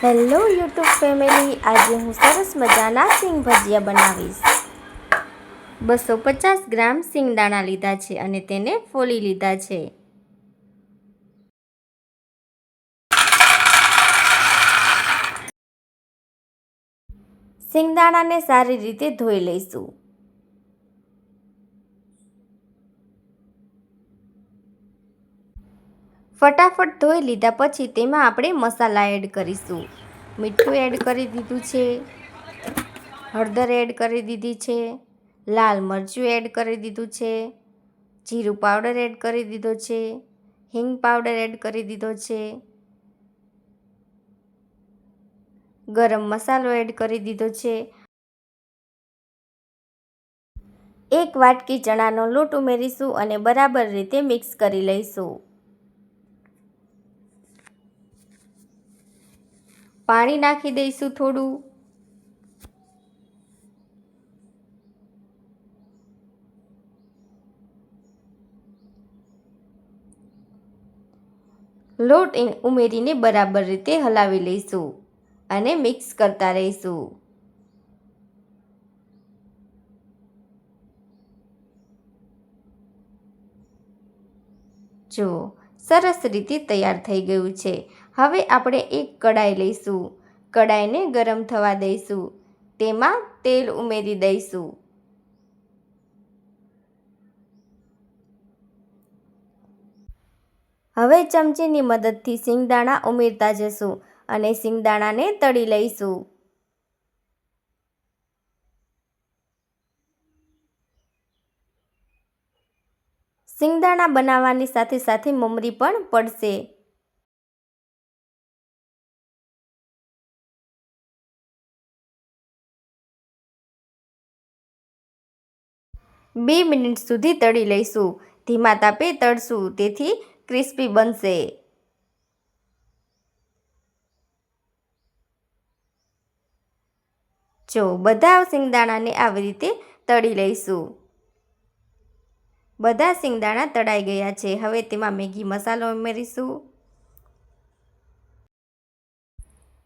Hello YouTube family, આજે હું સરસ મજાના સિંગ ભજીયા બનાવીશ। 250 ગ્રામ સિંગદાણા લીધા છે અને તેને ફોલી લીધા છે। સિંગદાણાને સારી રીતે ધોઈ લઈશું। ફટાફટ ધોઈ લીધા પછી તેમાં આપણે મસાલા એડ કરીશું। મીઠું એડ કરી દીધું છે, હળદર એડ કરી દીધી છે, લાલ મરચું એડ કરી દીધું છે, જીરું પાવડર એડ કરી દીધો છે, હિંગ પાવડર એડ કરી દીધો છે, ગરમ મસાલો એડ કરી દીધો છે। 1 વાટકી ચણાનો લોટ ઉમેરીશું અને બરાબર રીતે મિક્સ કરી લઈશું। પાણી નાખી દઈશું થોડું। લોટ ઉમેરીને બરાબર રીતે હલાવી લઈશું અને મિક્સ કરતા રહીશું। જો સરસ રીતે તૈયાર થઈ ગયું છે। હવે આપણે એક કડાઈ લઈશું। કડાઈને ગરમ થવા દઈશું। તેમાં તેલ ઉમેરી દઈશું। હવે ચમચીની મદદથી સિંગદાણા ઉમેરતા જશું અને સિંગદાણાને તળી લઈશું। સિંગદાણા બનાવવાની સાથે સાથે મમરી પણ પડશે। 2 મિનિટ સુધી તળી લઈશું। ધીમા તાપે તળશું, તેથી ક્રિસ્પી બનશે। જો બધા સિંગદાણાને આવી રીતે તળી લઈશું। બધા સિંગદાણા તળાઈ ગયા છે। હવે તેમાં મેગી મસાલો ઉમેરીશું।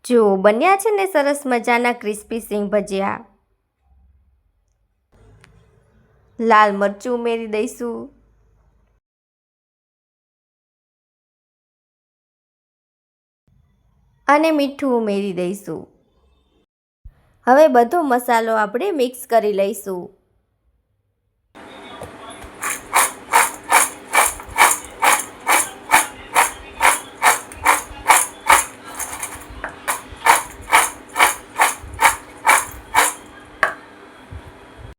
જો બન્યા છે ને સરસ મજાના ક્રિસ્પી સિંગ ભજીયા। લાલ મરચું ઉમેરી દઈશું અને મીઠું ઉમેરી દઈશું। હવે બધો મસાલો આપણે મિક્સ કરી લઈશું।